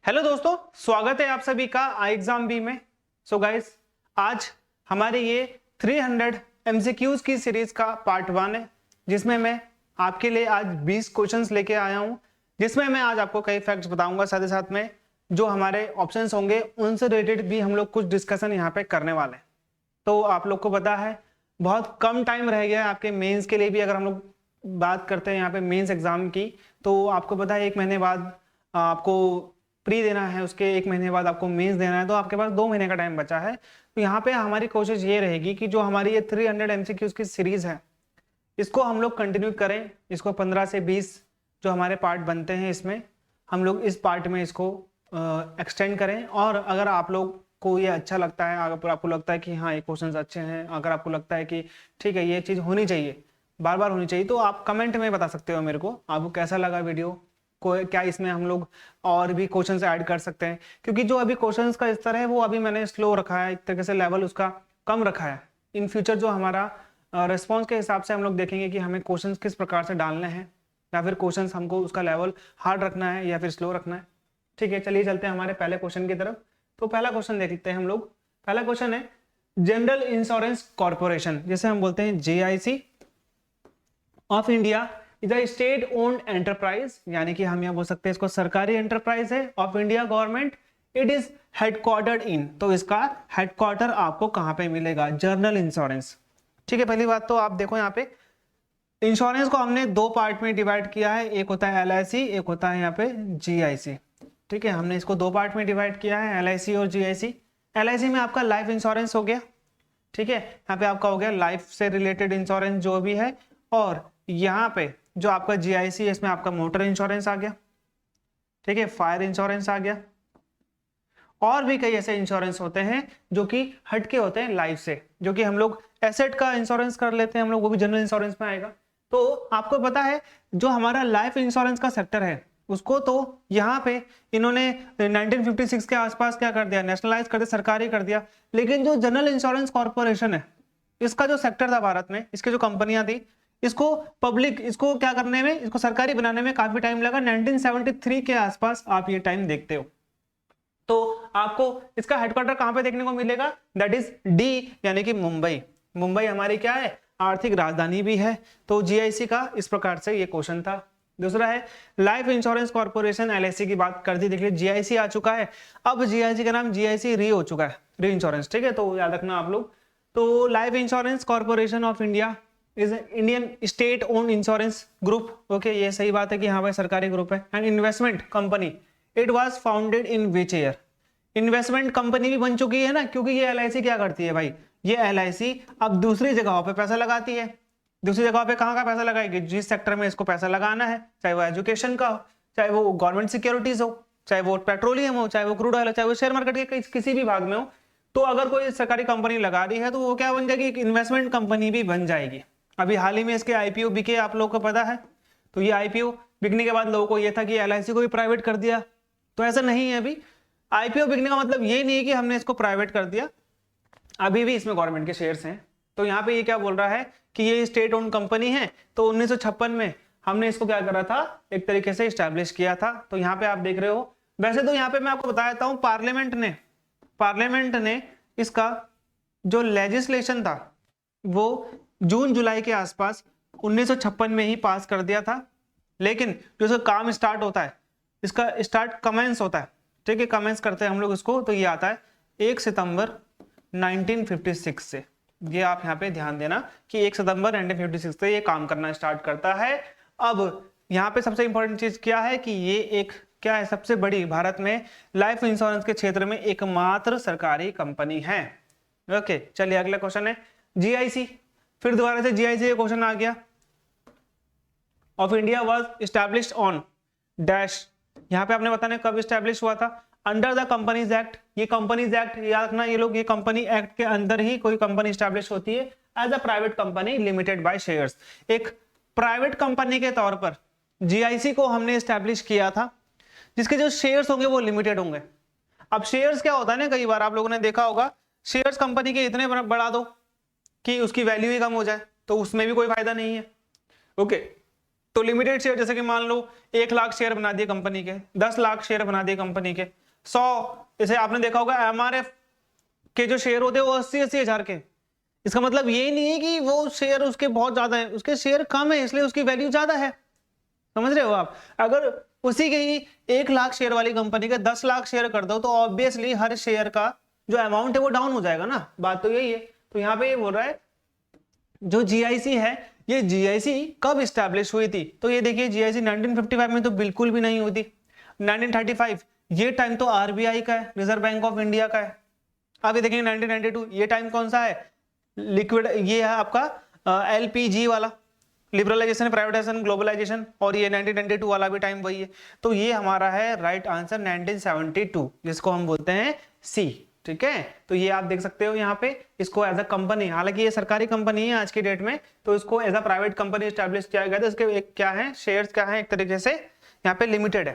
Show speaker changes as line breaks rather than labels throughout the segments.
Hello दोस्तों, स्वागत है आप सभी का आई एग्जाम बी में। सो गाइस, आज हमारे ये 300 एमसीक्यूज की सीरीज का पार्ट 1 है, जिसमें मैं आपके लिए आज 20 क्वेश्चंस लेके आया हूं, जिसमें मैं आज आपको कई फैक्ट्स बताऊंगा। साथ ही साथ में जो हमारे ऑप्शंस होंगे उनसे रिलेटेड भी हम लोग कुछ डिस्कशन यहाँ पे करने वाले हैं। तो आप लोग को पता है बहुत कम टाइम रह गया है आपके मेंस के लिए भी। अगर हम लोग बात करते हैं यहाँ पे मेंस एग्जाम की, तो आपको पता है 1 महीने बाद आपको प्री देना है, उसके 1 महीने बाद आपको मेंस देना है, तो आपके पास 2 महीने का टाइम बचा है। तो यहाँ पे हमारी कोशिश ये रहेगी कि जो हमारी ये 300 एमसीक्यूज की सीरीज है, इसको हम लोग कंटिन्यू करें। इसको 15 से 20 जो हमारे पार्ट बनते हैं, इसमें हम लोग इस पार्ट में इसको एक्सटेंड करें। और अगर आप लोग को ये अच्छा लगता है, अगर आपको लगता है कि हाँ ये क्वेश्चंस अच्छे हैं, अगर आपको लगता है कि ठीक है ये चीज़ होनी चाहिए, बार बार होनी चाहिए, तो आप कमेंट में बता सकते हो मेरे को आपको कैसा लगा वीडियो को, क्या इसमें हम लोग और भी क्वेश्चंस ऐड कर सकते हैं। क्योंकि जो अभी क्वेश्चंस का स्तर है वो अभी मैंने स्लो रखा है, एक तरीके से लेवल उसका कम रखा है। इन फ्यूचर जो हमारा रिस्पॉन्स के हिसाब से हम लोग देखेंगे कि हमें क्वेश्चंस किस प्रकार से डालने हैं, या फिर क्वेश्चंस हमको उसका लेवल हार्ड रखना है या फिर स्लो रखना है। ठीक है, चलिए चलते हैं हमारे पहले क्वेश्चन की तरफ। तो पहला क्वेश्चन देख लेते हैं हम लोग। पहला क्वेश्चन है, जनरल इंश्योरेंस कॉर्पोरेशन, जिसे हम बोलते हैं JIC of India, is a state owned enterprise, यानी कि हम यह बोल सकते हैं इसको सरकारी एंटरप्राइज है of India government. It is headquartered in, तो इसका हेडक्वार्टर आपको कहां पे मिलेगा? General insurance. ठीक है, पहली बात तो आप देखो यहाँ पे इंश्योरेंस को हमने 2 पार्ट में डिवाइड किया है, एक होता है LIC, एक होता है यहाँ पे GIC। ठीक है, हमने इसको 2 पार्ट में डिवाइड किया है, LIC और GIC। LIC में आपका लाइफ इंश्योरेंस हो गया, ठीक है, यहाँ पे आपका हो गया लाइफ से रिलेटेड इंश्योरेंस जो भी है। और यहाँ पे जो आपका GIC है, इसमें आपका मोटर इंश्योरेंस आ गया, ठीक है, फायर इंश्योरेंस आ गया, और भी कई ऐसे इंश्योरेंस होते हैं जो कि हटके होते हैं लाइफ से, जो कि हम लोग एसेट का इंश्योरेंस कर लेते हैं हम लोग, वो भी जनरल इंश्योरेंस में आएगा। तो आपको पता है जो हमारा लाइफ इंश्योरेंस का सेक्टर है, उसको तो यहाँ पे इन्होंने 1956 के आसपास क्या कर दिया, नेशनलाइज कर दिया, सरकारी कर दिया। लेकिन जो जनरल इंश्योरेंस कॉर्पोरेशन है, इसका जो सेक्टर था भारत में, इसकी जो कंपनियां थी, इसको पब्लिक, इसको क्या करने में, इसको सरकारी बनाने में काफी टाइम लगा। 1973 के आसपास आप ये टाइम देखते हो। तो आपको इसका हेडक्वार्टर कहां पे देखने को मिलेगा? दैट इज D, यानी कि मुंबई। मुंबई हमारी क्या है? आर्थिक राजधानी भी है। तो GIC का इस प्रकार से ये क्वेश्चन था। दूसरा है लाइफ इंश्योरेंस कॉर्पोरेशन, LIC की बात कर दी, देखिए GIC आ चुका है। अब GIC का नाम GIC री हो चुका है, री इंश्योरेंस। ठीक है, तो याद रखना आप लोग। तो life insurance corporation of India is Indian state owned insurance group. Okay, ये सही बात है कि हाँ भाई सरकारी ग्रुप है। And investment company, it was founded in which year? Investment company भी बन चुकी है ना, क्योंकि ये LIC क्या करती है भाई, ये LIC अब दूसरी जगहों पे पैसा लगाती है। दूसरी जगह पे कहाँ का पैसा लगाएगी? जिस सेक्टर में इसको पैसा लगाना है, चाहे वो एजुकेशन का हो, चाहे वो गवर्नमेंट सिक्योरिटीज हो, चाहे वो पेट्रोलियम हो, चाहे वो क्रूड ऑयल हो, चाहे वो शेयर मार्केट के किसी भी भाग में हो। तो अगर कोई सरकारी कंपनी लगा रही है तो वो क्या बन जाएगी? एक इन्वेस्टमेंट कंपनी भी बन जाएगी। अभी हाल ही में इसके IPO बिके, आप लोगों को पता है। तो ये IPO बिकने के बाद लोगों को ये था कि LIC को भी प्राइवेट कर दिया, तो ऐसा नहीं है। अभी IPO बिकने का मतलब ये नहीं है कि हमने इसको प्राइवेट कर दिया, अभी भी इसमें गवर्नमेंट के शेयर्स हैं। तो यहाँ पे ये क्या बोल रहा है कि ये स्टेट ओन कंपनी है। तो 1956 में हमने इसको क्या करा था, एक तरीके से स्टैब्लिश किया था। तो यहाँ पे आप देख रहे हो। वैसे तो यहाँ पे मैं आपको बता देता हूँ, पार्लियामेंट ने इसका जो लेजिस्लेशन था वो जून जुलाई के आसपास 1956 में ही पास कर दिया था। लेकिन जो इसका काम स्टार्ट होता है, इसका स्टार्ट कमेंस होता है, ठीक है, कमेंस करते हैं हम लोग इसको, तो ये आता है 1 सितंबर 1956 से। ये आप यहाँ पे ध्यान देना कि 1 सितंबर 1956 से ये काम करना स्टार्ट करता है। अब यहाँ पे सबसे इंपॉर्टेंट चीज क्या है कि ये एक क्या है, सबसे बड़ी भारत में लाइफ इंश्योरेंस के क्षेत्र में एकमात्र सरकारी कंपनी है। ओके, चलिए अगला क्वेश्चन है GIC। फिर दोबारा से GIC क्वेश्चन आ गया। Of India was established on dash, यहाँ पे आपने बताना कब एस्टैब्लिश हुआ था? Under the companies act. ये कंपनीज एक्ट याद रखना ये लोग, ये कंपनी एक्ट के अंदर ही कोई कंपनी एस्टैब्लिश होती है as a private company limited by shares. एक प्राइवेट कंपनी के तौर पर GIC को हमने एस्टैब्लिश किया था, जिसके जो शेयर्स होंगे वो लिमिटेड होंगे। अब शेयर्स क्या होता है ना, कई बार आप लोगों ने देखा होगा, शेयर्स कंपनी के इतने बढ़ा दो कि उसकी वैल्यू ही कम हो जाए, तो उसमें भी कोई फायदा नहीं है। ओके, तो लिमिटेड शेयर जैसे कि मान लो 1 लाख शेयर बना दिए कंपनी के, 10 लाख शेयर बना दिए कंपनी के, 100, जैसे आपने देखा होगा एमआरएफ के जो शेयर होते हैं वो 80-80 हजार के। इसका मतलब ये नहीं है कि वो शेयर उसके बहुत ज्यादा है, उसके शेयर कम है इसलिए उसकी वैल्यू ज्यादा है, समझ रहे हो आप। अगर उसी के ही 1 लाख शेयर वाली कंपनी के 10 लाख शेयर कर दो तो ऑब्वियसली हर शेयर का जो अमाउंट है वो डाउन हो जाएगा ना, बात तो यही है। तो यहाँ पे ये बोल रहा है जो जीआईसी है, ये जीआईसी कब स्टैब्लिश हुई थी, तो ये देखिए जीआईसी 1955 में तो बिल्कुल भी नहीं हुई थी। 1935 ये टाइम तो आरबीआई का है, रिजर्व बैंक ऑफ इंडिया का है। अब ये देखेंगे 1992 ये टाइम कौन सा है, लिक्विड, ये है आपका एलपीजी वाला, लिबरलाइजेशन, प्राइवेटाइजेशन, ग्लोबलाइजेशन, और ये 1992 वाला भी टाइम वही है। तो ये हमारा है राइट आंसर 1972, जिसको हम बोलते हैं सी, ठीक है। तो ये आप देख सकते हो यहाँ पे, इसको एज अ कंपनी, हालांकि ये सरकारी कंपनी है आज की डेट में, तो इसको as a private company establish किया गया था। इसके एक क्या है, शेयर्स क्या है, एक तरीके से यहाँ पे लिमिटेड है।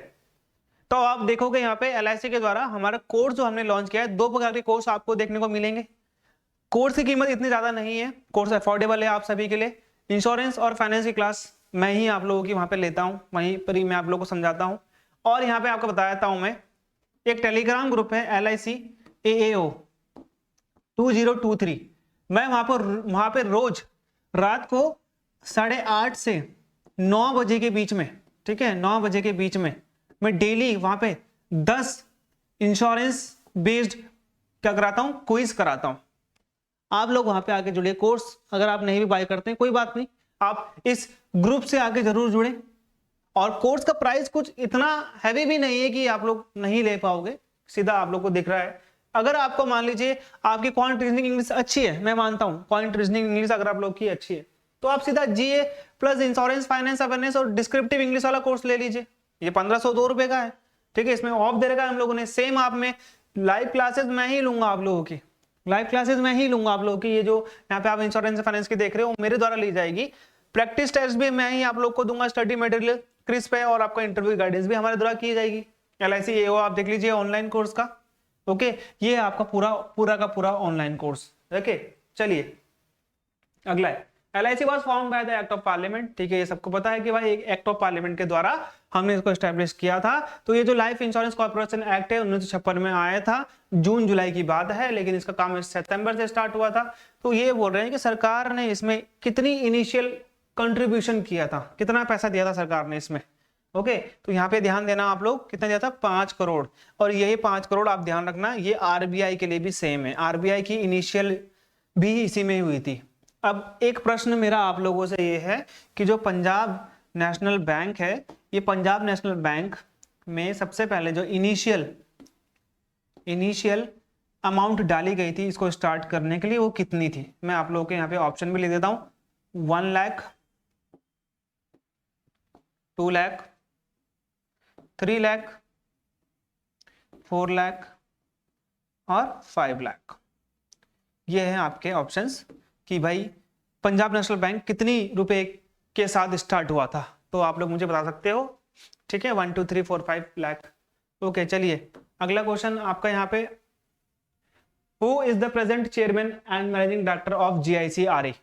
तो आप देखोगे यहाँ पे एलआईसी के द्वारा हमारा कोर्स जो हमने लॉन्च किया है, 2 प्रकार के कोर्स आपको देखने को मिलेंगे। कोर्स की कीमत इतनी ज्यादा नहीं है, कोर्स अफोर्डेबल है आप सभी के लिए। इंश्योरेंस और फाइनेंस की क्लास मैं ही आप लोगों की वहां पे लेता हूं, वहीं पर ही मैं आप लोगों को समझाता हूं। और यहाँ पे आपको बताता हूं मैं, एक टेलीग्राम ग्रुप है LIC AAO 2023, मैं वहां पे रोज रात को 8:30 से 9 बजे के बीच में, ठीक है, 9 बजे के बीच में मैं डेली वहां पे 10 इंश्योरेंस बेस्ड क्या कराता हूं, क्विज कराता हूं। आप लोग वहां पे आके जुड़िए। कोर्स अगर आप नहीं भी बाय करते हैं कोई बात नहीं, आप इस ग्रुप से आके जरूर जुड़े। और कोर्स का प्राइस कुछ इतना हैवी भी नहीं है कि आप लोग नहीं ले पाओगे, सीधा आप लोग को दिख रहा है। अगर आपको मान लीजिए आपकी क्वांट रीजनिंग इंग्लिश अच्छी है, मैं मानता हूं क्वांट रीजनिंग इंग्लिश अगर आप लोग की अच्छी है, तो आप सीधा जीए प्लस इंश्योरेंस, फाइनेंस अवेयरनेस और डिस्क्रिप्टिव इंग्लिश वाला कोर्स ले लीजिए। ये 1502 रुपए का है, ठीक है। इसमें ऑफ दे रखा है हम लोगों ने। सेम आप में लाइव क्लासेस मैं ही लूंगा आप लोगों की, लाइव क्लासेस मैं ही लूंगा आप लोगों की। ये जो यहाँ पे आप इंश्योरेंस फाइनेंस की देख रहे हो मेरे द्वारा ली जाएगी। प्रैक्टिस टेस्ट भी मैं ही आप लोग को दूंगा, स्टडी मटेरियल क्रिस्प है, और आपका इंटरव्यू गाइडेंस भी हमारे द्वारा की जाएगी। LIC AAO आप देख लीजिए ऑनलाइन कोर्स का, ओके। ये आपका पूरा का पूरा ऑनलाइन कोर्स, ओके। चलिए अगला है LIC was formed by the act of parliament, ठीक है। ये सबको पता है कि भाई एक एक्ट ऑफ पार्लियामेंट के द्वारा हमने इसको एस्टैब्लिश किया था। तो ये जो लाइफ इंश्योरेंस कॉर्पोरेशन एक्ट है 1956 में आया था, जून जुलाई की बात है, लेकिन इसका काम सितंबर से स्टार्ट हुआ था। तो ये बोल रहे हैं कि सरकार ने इसमें कितनी इनिशियल कंट्रीब्यूशन किया था, कितना पैसा दिया था सरकार ने इसमें, ओके। तो यहाँ पे ध्यान देना आप लोग, कितना दिया था, 5 करोड़। और यही 5 करोड़ आप ध्यान रखना, ये आरबीआई के लिए भी सेम है, आरबीआई की इनिशियल भी इसी में हुई थी। अब एक प्रश्न मेरा आप लोगों से ये है कि जो पंजाब नेशनल बैंक है, ये पंजाब नेशनल बैंक में सबसे पहले जो इनिशियल अमाउंट डाली गई थी इसको स्टार्ट करने के लिए, वो कितनी थी। मैं आप लोगों के यहाँ पे ऑप्शन भी ले देता हूं, 1 लाख, 2 लाख, 3 लाख, 4 लाख और 5 लाख। ये हैं आपके ऑप्शंस कि भाई पंजाब नेशनल बैंक कितनी रुपए के साथ स्टार्ट हुआ था, तो आप लोग मुझे बता सकते हो, ठीक है। 1 2 3 4 5 लाख, ओके। चलिए अगला क्वेश्चन आपका यहाँ पे, who is the present chairman and managing director of GIC-RE।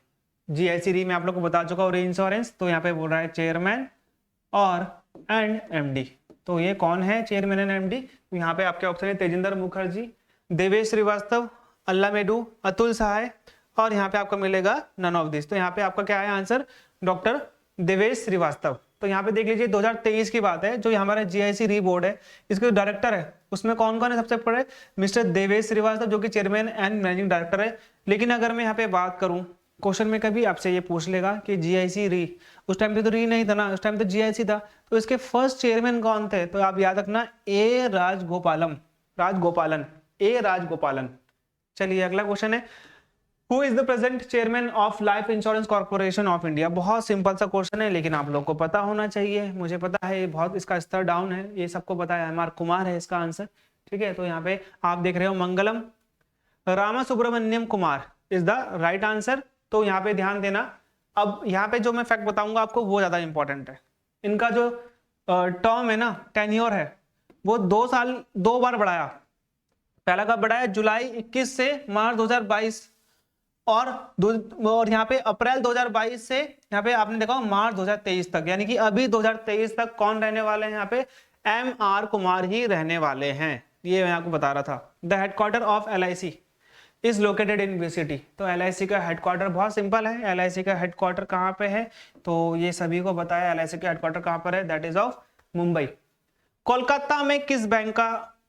GIC-RE मैं आप लोग को बता चुका हूँ, री इंश्योरेंस। तो यहाँ पे बोल रहा है चेयरमैन और एंड MD। तो ये कौन है चेयरमैन एंड MD, तो यहाँ पे आपके ऑप्शन है तेजिंदर मुखर्जी, देवेश श्रीवास्तव, अल्लामेडू, अतुल सहाय, और यहाँ पे आपको मिलेगा नन ऑफ दिस। तो यहाँ पे आपका क्या है आंसर, डॉक्टर देवेश श्रीवास्तव। तो यहाँ पे देख लीजिए 2023 की बात है, जो हमारा GIC-RE बोर्ड है इसके डायरेक्टर है, उसमें कौन कौन है, सबसे पहले मिस्टर देवेश श्रीवास्तव जो कि चेयरमैन एंड मैनेजिंग डायरेक्टर है। लेकिन अगर मैं यहाँ पे बात करूं, क्वेश्चन में कभी आपसे ये पूछ लेगा कि GIC-RE, उस टाइम पे तो री नहीं था ना, उस टाइम तो GIC था, तो इसके फर्स्ट चेयरमैन कौन थे, तो आप याद रखना A राजगोपालन। चलिए अगला क्वेश्चन है, Who is the present chairman of Life Insurance Corporation of India। बहुत सिंपल सा क्वेश्चन है, लेकिन आप लोग को पता होना चाहिए, मुझे पता है, बहुत इसका स्तर डाउन है, ये सबको पता है, MR कुमार है इसका आंसर, ठीक है। तो यहाँ पे आप देख रहे हो Mangalam Rama Subramaniam Kumar is the right answer. तो यहाँ पे ध्यान देना। अब यहाँ पे जो मैं फैक्ट बताऊंगा आपको वो ज्यादा इंपॉर्टेंट है। इनका जो टर्म है ना, टेन्योर है, वो 2 साल 2 बार बढ़ाया। पहला कब बढ़ाया, जुलाई 21 से मार्च 2022, और यहाँ पे अप्रैल 2022 से यहाँ पे आपने देखा मार्च 2023 तक, यानी कि अभी 2023 तक कौन रहने वाले हैं यहाँ पे, MR कुमार ही रहने वाले हैं। ये मैं आपको बता रहा था। The headquarter of LIC is located in which city. तो LIC का हेडक्वार्टर बहुत सिंपल है। LIC का हेडक्वार्टर कहाँ पे है, तो ये सभी को बताया LIC का हेडक्वार्टर कहाँ पर है, that is of Mumbai. Kolkata में किस बैंक का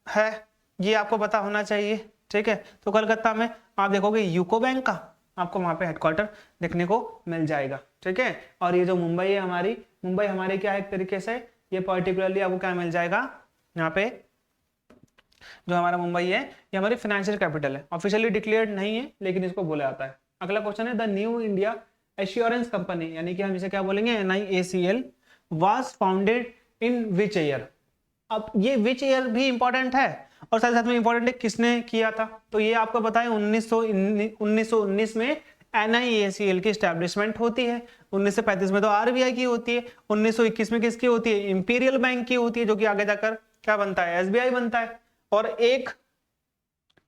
है, ये आपको पता होना चाहिए, ठीक है। तो कोलकाता में आप देखोगे यूको बैंक का आपको वहां पे हेडक्वार्टर देखने को मिल जाएगा, ठीक है। और ये जो मुंबई है हमारी, मुंबई हमारी क्या है एक तरीके से, ये पर्टिकुलरली आपको क्या मिल जाएगा यहाँ पे, जो हमारा मुंबई है ये हमारी फाइनेंशियल कैपिटल है। ऑफिशियली डिक्लेयर्ड नहीं है लेकिन इसको बोला जाता है। अगला क्वेश्चन है the new India assurance company, यानी कि हम इसे क्या बोलेंगे, NIACL was founded in which year. अब ये विच ईयर भी इंपॉर्टेंट है और साथ साथ में इंपॉर्टेंट है किसने किया था, तो ये आपको बताएं 1919 में NIACL की स्टैब्लिशमेंट होती है। 1935 में तो RBI की होती है। 1921 में किसकी होती है, इंपीरियल बैंक की होती है, जो कि आगे जाकर क्या बनता है, SBI बनता है। और 1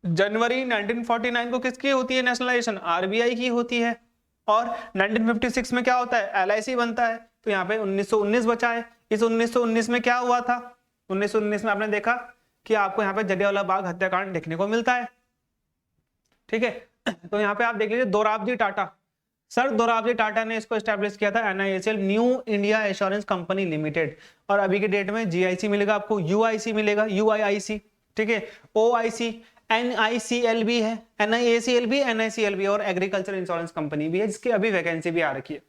जनवरी 1949 को किसकी होती है नेशनलाइजेशन, RBI की होती है। और 1956 में क्या होता है, LIC बनता है। तो यहाँ पे 1919 बचा है। इस 1919 में क्या हुआ था, 1919 में आपने देखा कि आपको यहाँ पे जलियांवाला बाग हत्याकांड देखने को मिलता है, ठीक है। तो यहाँ पे आप देख लीजिए दोराबजी टाटा, सर दोराबजी टाटा ने इसको एस्टैब्लिश किया था, NIACL new India assurance company limited. और अभी के डेट में GIC मिलेगा आपको, UIC मिलेगा, UIIC, ठीक है, OIC, NICL भी है, NIACL भी, NICL भी, और एग्रीकल्चर इंश्योरेंस कंपनी भी है जिसकी अभी वैकेंसी भी आ रखी है।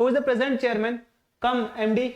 Who is the present chairman cum MD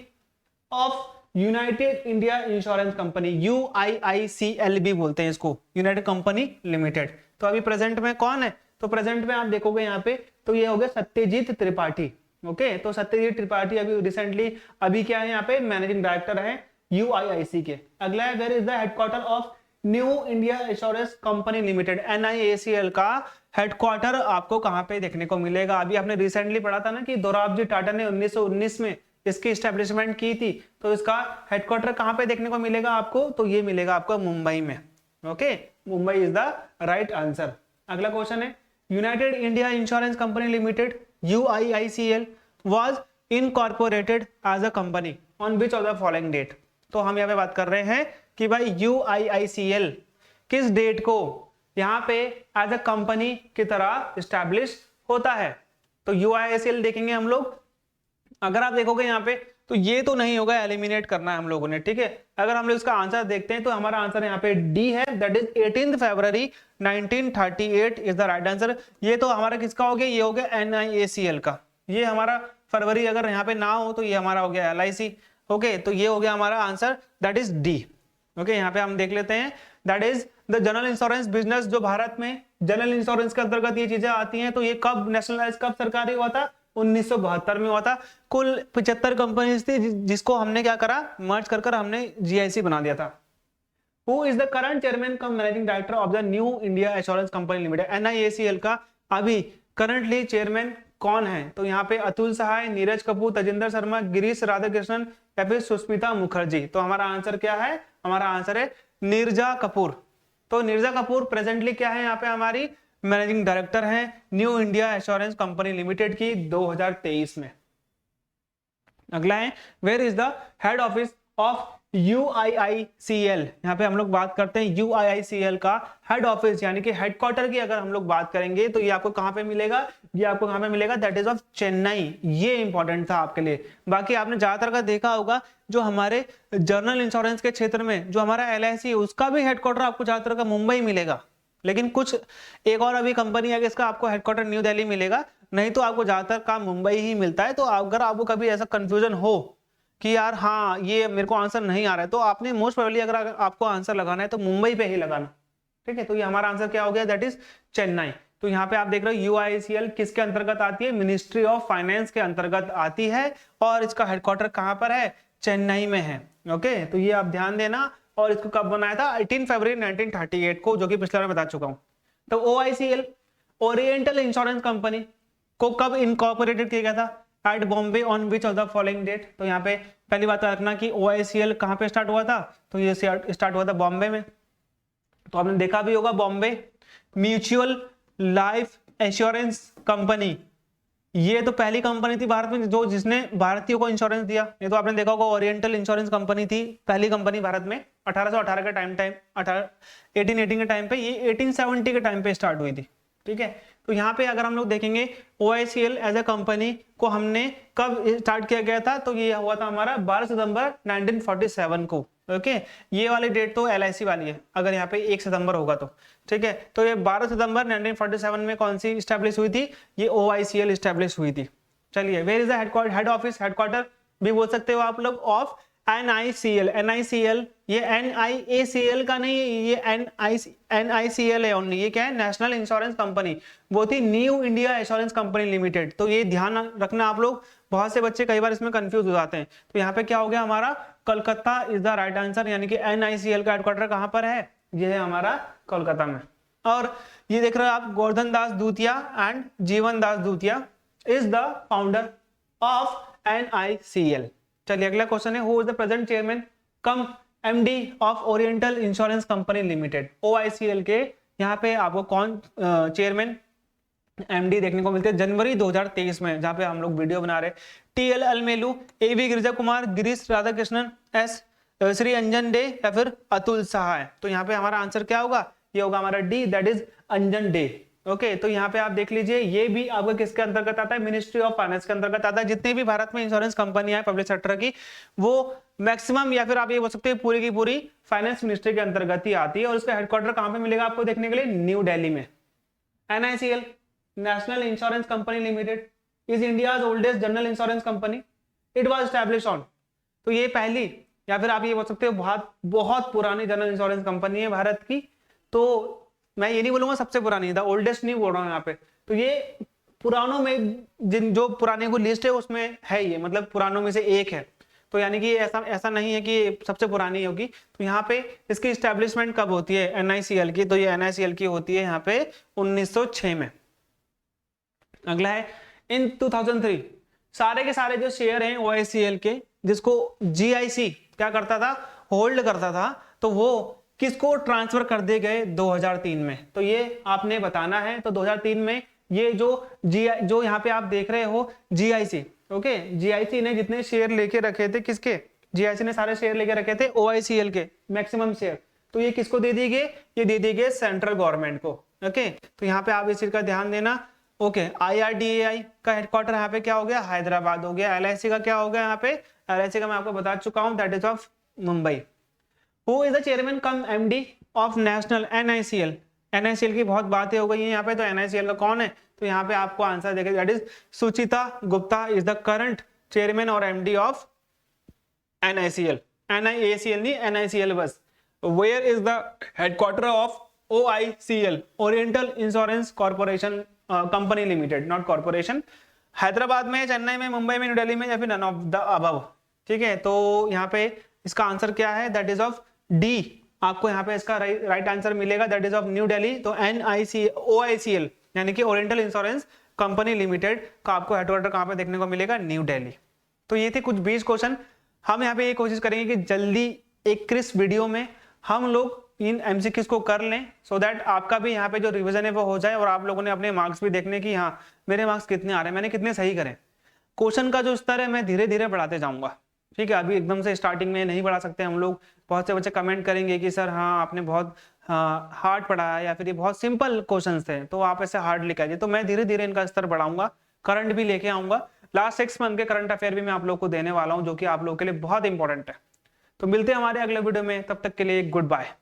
of United India insurance company, UIICL भी बोलते हैं इसको, यूनाइटेड कंपनी लिमिटेड। तो अभी प्रेजेंट में कौन है, तो प्रेजेंट में आप देखोगे यहाँ पे तो ये हो गया सत्यजीत त्रिपाठी, ओके। तो सत्यजीत त्रिपाठी अभी रिसेंटली अभी क्या है यहाँ पे मैनेजिंग डायरेक्टर है UIIC के। अगला है where is the headquarter of New India insurance company limited, NIACL का हेडक्वार्टर आपको कहां पे देखने को मिलेगा। अभी आपने रिसेंटली पढ़ा था ना कि दोराबजी टाटा ने 1919 में इसकी एस्टेब्लिशमेंट की थी, तो इसका हेडक्वार्टर कहां पे देखने को मिलेगा आपको, तो ये मिलेगा आपको मुंबई में, okay. Mumbai is the right answer. अगला क्वेश्चन है United India insurance company limited UIICL was incorporated as a company on which of the following date. तो हम यहाँ पे बात कर रहे हैं कि भाई UIICL किस डेट को यहाँ पे एज अ कंपनी की तरह स्टैब्लिश होता है। तो UIICL देखेंगे हम लोग, अगर आप देखोगे यहाँ पे तो ये तो नहीं होगा, एलिमिनेट करना है हम लोगों ने, ठीक है। अगर हम लोग इसका आंसर देखते हैं तो हमारा आंसर यहाँ पे D है, that is 18 February 1938 is the right answer. ये तो हमारा किसका हो गया, ये हो गया NIACL का। ये हमारा फरवरी अगर यहाँ पे ना हो तो ये हमारा हो गया LIC, ओके। तो ये हो गया हमारा answer, that is D, okay. यहाँ पे हम देख लेते हैं that is the general insurance business, जो भारत में जनरल इंश्योरेंस के अंतर्गत ये चीजें आती हैं। तो ये कब नेशनलाइज, कब सरकारी हुआ था, 1972 में हुआ था। कुल 75 कंपनीज थी जिसको हमने क्या करा, मर्ज कर हमने GIC बना दिया था। Who is the current chairman cum managing director of the new India assurance company limited, NIACL का अभी करंटली चेयरमैन कौन है। तो यहाँ पे अतुल सहाय, नीरज कपूर, तजिंदर शर्मा, गिरीश राधाकृष्णन या फिर सुष्मिता मुखर्जी। तो हमारा आंसर क्या है, हमारा आंसर है नीरजा कपूर। तो नीरजा कपूर प्रेजेंटली क्या है यहाँ पे हमारी मैनेजिंग डायरेक्टर हैं New India assurance company limited की 2023 में। अगला है where is the head office of UIICL। यहाँ पे हम लोग बात करते हैं UIICL का हेड ऑफिस यानी कि हेडक्वार्टर की अगर हम लोग बात करेंगे तो ये आपको कहां पे मिलेगा, ये आपको कहां पे मिलेगा, दैट इज ऑफ चेन्नई। ये इंपॉर्टेंट था आपके लिए। बाकी आपने ज्यादातर का देखा होगा जो हमारे जनरल इंश्योरेंस के क्षेत्र में जो हमारा LIC है उसका भी हेडक्वार्टर आपको ज्यादातर का मुंबई मिलेगा, लेकिन कुछ एक और अभी कंपनी है इसका आपको हेडक्वार्टर न्यू दिल्ली मिलेगा, नहीं तो आपको ज्यादातर काम मुंबई ही मिलता है। तो अगर आपको कभी ऐसा कंफ्यूजन हो कि यार हाँ ये मेरे को आंसर नहीं आ रहा है, तो आपने मोस्ट प्रोबेबली अगर आपको आंसर लगाना है तो मुंबई पे ही लगाना, ठीक है। तो ये हमारा आंसर क्या हो गया, दैट इज चेन्नई। तो यहाँ पे आप देख रहे हो UIICL किसके अंतर्गत आती है, मिनिस्ट्री ऑफ फाइनेंस के अंतर्गत आती है और इसका हेडक्वार्टर कहाँ पर है, चेन्नई में है, ओके। तो ये आप ध्यान देना। और इसको कब बनाया था, 18 फरवरी 1938 को, जो कि पिछले बार बता चुका हूं। तो OICL ओरिएंटल इंश्योरेंस कंपनी को कब इनकॉर्पोरेटेड किया गया था, at Bombay on which of the following date. तो यहाँ पे पहली बात रखना कि OICL कहाँ पे स्टार्ट हुआ था, तो ये स्टार्ट हुआ था बॉम्बे में। तो आपने देखा भी होगा Bombay mutual life assurance company, ये तो पहली कंपनी थी भारत में जो जिसने भारतीयों को इंश्योरेंस दिया। ये तो आपने देखा होगा, ओरिएंटल इंश्योरेंस कंपनी थी पहली कंपनी भारत में 1818 के टाइम 1818 के टाइम पे, ये 1870 के टाइम पे स्टार्ट हुई थी। ठीक है, तो यहाँ पे अगर हम लोग देखेंगे OICL एज ए कंपनी को हमने कब स्टार्ट किया गया था, तो ये हुआ था हमारा 12 सितंबर 1947 को। ओके, ये वाली डेट तो LIC वाली है, अगर यहाँ पे 1 सितंबर होगा तो। ठीक है, तो ये 12 सितंबर 1947 में कौन सी स्टैब्लिश हुई थी, ये OICL स्टैब्लिश हुई थी। चलिए, where is the head office, headquarter भी बोल सकते हो आप लोग, ऑफ NICL। NICL ये NIACL का नहीं, ये NICL है ओनली। ये क्या है, नेशनल इंश्योरेंस कंपनी, वो थी new India assurance company limited. तो ये ध्यान रखना आप लोग, बहुत से बच्चे कई बार इसमें कंफ्यूज हो जाते हैं। तो यहाँ पे क्या हो गया हमारा, Calcutta is the right answer, यानी कि NICL का हेडक्वार्टर कहाँ पर है, ये है हमारा कोलकाता में। और ये देख रहे हो आप, गोवर्धन दास Dutia and Jeevan Das Dutia is the founder of NICL। चलिए अगला क्वेश्चन है, who is the present chairman cum MD of Oriental insurance company limited. OICL के यहाँ पे आपको कौन चेयरमैन MD देखने को मिलते हैं जनवरी 2023 में, जहां पे हम लोग वीडियो बना रहे। TL Alamelu, AV Girija Kumar, Girish Radhakrishnan, S Shri Anjan De, या फिर अतुल सहाय। तो यहाँ पे हमारा आंसर क्या होगा, ये होगा हमारा D, that is Anjan day. Okay, तो यहाँ पे आप देख लीजिए, ये भी आपका किसके अंतर्गत आता है, मिनिस्ट्री ऑफ फाइनेंस के अंतर्गत आता है। जितने भी भारत में इंश्योरेंस कंपनियां हैं पब्लिक सेक्टर की, वो मैक्सिमम या फिर आप ये बोल सकते हैं पूरी की पूरी फाइनेंस मिनिस्ट्री के अंतर्गत ही आती है। और उसका हेडक्वार्टर कहां पे मिलेगा आपको देखने के लिए, न्यू दिल्ली में। NICL national insurance company limited is India's oldest general insurance company, it was established on. तो ये पहली या फिर आप ये बोल सकते हो बहुत पुरानी जनरल इंश्योरेंस कंपनी है भारत की। तो मैं ये नहीं बोलूंगा सबसे पुरानी, द ओल्डेस्ट नहीं बोल रहा हूँ यहाँ पे। तो ये पुरानों में जो पुराने को लिस्ट है उसमें है, ये मतलब पुरानों में से एक है। तो यानी कि ऐसा नहीं है कि सबसे पुरानी होगी। तो यहाँ पे इसकी एस्टेब्लिशमेंट कब होती है NICL की, तो ये NICL की होती है यहाँ पे 1906 में। अगला है, इन 2003 सारे के सारे जो शेयर हैं OICL के, जिसको GIC क्या करता था, होल्ड करता था, तो वो किसको ट्रांसफर कर दिए गए 2003 में। तो ये आपने बताना है। तो 2003 में ये जो यहाँ पे आप देख रहे हो GIC, ओके, GIC ने जितने शेयर लेके रखे थे, किसके, GIC ने सारे शेयर लेके रखे थे OICL के मैक्सिमम शेयर, तो ये किसको दे दिए गए, ये दे दिए गए सेंट्रल गवर्नमेंट को। ओके, तो यहाँ पे आप इस चीज का ध्यान देना। ओके, IRDAI का हेडक्वार्टर यहाँ पे क्या हो गया, हैदराबाद हो गया। LIC का क्या हो गया, यहाँ पे LIC का मैं आपको बता चुका हूँ, that is of Mumbai. Who is the chairman come MD of national NICL। NICL की बहुत बातें हो गई हैं यहाँ पे, तो NICL का कौन है, तो यहाँ पे आपको आंसर देखें, that is Suchita Gupta is the current chairman और MD ऑफ NICL। NIACL नहीं, NICL बस। Where is the headquarter of OICL, oriental insurance corporation company limited, not corporation. Hyderabad में, चेन्नई में, मुंबई में, न्यू दिल्ली में, या फिर नन ऑफ द अबव। ठीक है, तो यहाँ पे इसका आंसर क्या है, दैट इज ऑफ D। आपको यहाँ पे इसका राइट आंसर मिलेगा, that is of new Delhi. तो OICL यानी कि ओरिएंटल इंश्योरेंस कंपनी लिमिटेड का आपको हेडक्वार्टर कहाँ पे देखने को मिलेगा, न्यू दिल्ली। तो ये थे कुछ 20 क्वेश्चन। हम यहाँ पे ये कोशिश करेंगे कि जल्दी एक क्रिस्प वीडियो में हम लोग इन MCQs को कर लें, सो दैट आपका भी यहाँ पे जो रिवीजन है वो हो जाए, और आप लोगों ने अपने मार्क्स भी देखने की, हाँ मेरे मार्क्स कितने आ रहे हैं, मैंने कितने सही करे। क्वेश्चन का जो स्तर है मैं धीरे धीरे बढ़ाते जाऊंगा। ठीक है, अभी एकदम से स्टार्टिंग में नहीं बढ़ा सकते हम लोग। बहुत से बच्चे कमेंट करेंगे कि सर हाँ आपने बहुत हार्ड पढ़ाया, या फिर ये बहुत सिंपल क्वेश्चंस थे, तो आप ऐसे हार्ड लेके आइए। तो मैं धीरे धीरे इनका स्तर बढ़ाऊंगा, करंट भी लेके आऊंगा। लास्ट 6 मंथ के करंट अफेयर भी मैं आप लोग को देने वाला हूँ, जो कि आप लोगों के लिए बहुत इंपॉर्टेंट है। तो मिलते हैं हमारे अगले वीडियो में, तब तक के लिए गुड बाय।